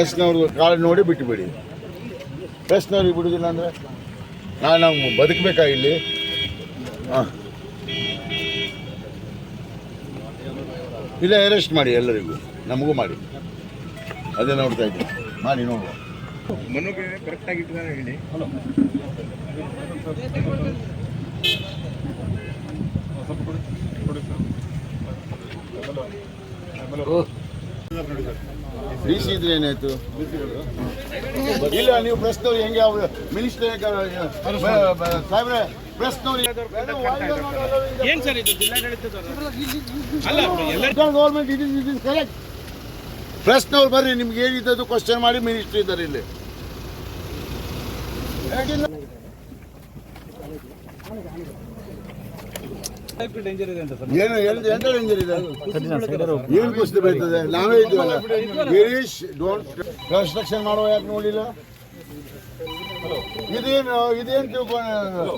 ಪ್ರೆಸ್ನವ್ರದ್ದು ಕಾಳು ನೋಡಿ ಬಿಟ್ಟುಬಿಡಿ. ಪ್ರೆಸ್ನವ್ರಿಗೆ ಬಿಡೋದಿಲ್ಲ ಅಂದರೆ ನಾವು ಬದುಕಬೇಕಾ ಇಲ್ಲಿ? ಹಾಂ, ಇಲ್ಲ ಅರೆಸ್ಟ್ ಮಾಡಿ, ಎಲ್ಲರಿಗೂ ನಮಗೂ ಮಾಡಿ. ಅದೇ ನೋಡ್ತಾ ಇದ್ದೀನಿ, ಮಾಡಿ ನೋಡುವ. ಮನುಗೆ ಕರೆಕ್ಟಾಗಿ ಹೇಳಿ. ಡಿ ಸಿ ಇದ್ರೆ ಏನಾಯ್ತು? ಇಲ್ಲ, ನೀವು ಪ್ರೆಸ್ನವ್ರು ಹೆಂಗೆ ಅವ್ರು ಮಿನಿಸ್ಟರ್ ಸಾಹೇಬ್ರೆ ಪ್ರೆಸ್ನವ್ರು ಏನ್ ಸರ್ ಇದು ಗೌರ್ಮೆಂಟ್ ಇಟ್ ಇಸ್ ಕರೆಕ್ಟ್. ಪ್ರೆಸ್ನವ್ರು ಬರ್ರಿ, ನಿಮ್ಗೆ ಏನಿದ್ದದ್ದು ಕ್ವಶನ್ ಮಾಡಿ. ಮಿನಿಸ್ಟರ್ ಇದ್ದಾರೆ ಇಲ್ಲಿ. ಏನು ಎಂತ ಡೇಂಜರ್ ಇದೆ? ಏನು ಕುಸ್ತಿ ಬರ್ತದೆ? ನಾವೇ ಇದ್ದೀವಲ್ಲ. ಗಿರೀಶ್ ಡೋಂಟ್ ಕನ್ಸ್ಟ್ರಕ್ಷನ್ ಮಾಡುವ ಯಾಕೆ ನೋಡಿಲ್ಲ? ಇದೇನು ತಿಳ್ಕೊಂಡು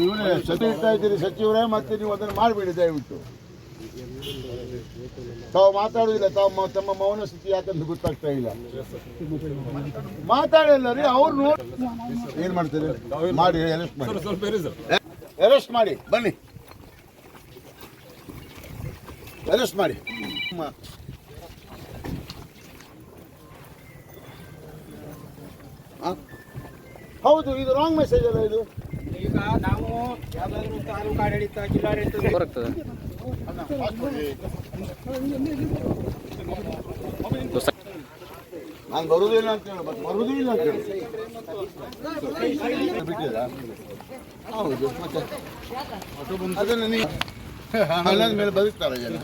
ಇವನೇ ಸಚಿವ ಇರ್ತಾ ಇದ್ದೀರಿ, ಸಚಿವರೇ, ಮತ್ತೆ ನೀವು ಅದನ್ನು ಮಾಡಿಬಿಡಿ ದಯವಿಟ್ಟು. ತಾವು ಮಾತಾಡುವುದಿಲ್ಲ, ತಮ್ಮ ಮೌನ ಸ್ಥಿತಿ ಯಾಕಂತ ಗೊತ್ತಾಗ್ತಾ ಇಲ್ಲ. ಮಾತಾಡಿಲ್ಲ ರೀ, ಅವ್ರು ನೋಡಿ ಏನ್ ಮಾಡ್ತಾರೆ ಮಾಡಿ. ಅರೆಸ್ಟ್ ಮಾಡಿ ಬನ್ನಿ, ಅರೆಸ್ಟ್ ಮಾಡಿ. ಹೌದು, ಇದು ರಾಂಗ್ ಮೆಸೇಜ್ ಅಲ್ಲ ಇದು. ಈಗ ನಾವು ಯಾವ್ದಾದ್ರು ತಾಲೂಕು ಆಡಳಿತ, ಜಿಲ್ಲಾಡಳಿತ ಬರ್ತದೆ. ನಾನು ಬರುವುದಿಲ್ಲ ಅಂತ ಹೇಳಿ, ಮತ್ತೆ ಬರುವುದಿಲ್ಲ ಅಂತ ಹೇಳಿ ಬಿಟ್ಟಿಲ್ಲ. ಹೌದು, ಮತ್ತೆ ಅದನ್ನು ನೀವು ಹಣದ ಮೇಲೆ ಬದುಕ್ತಾರೆ ಜನ.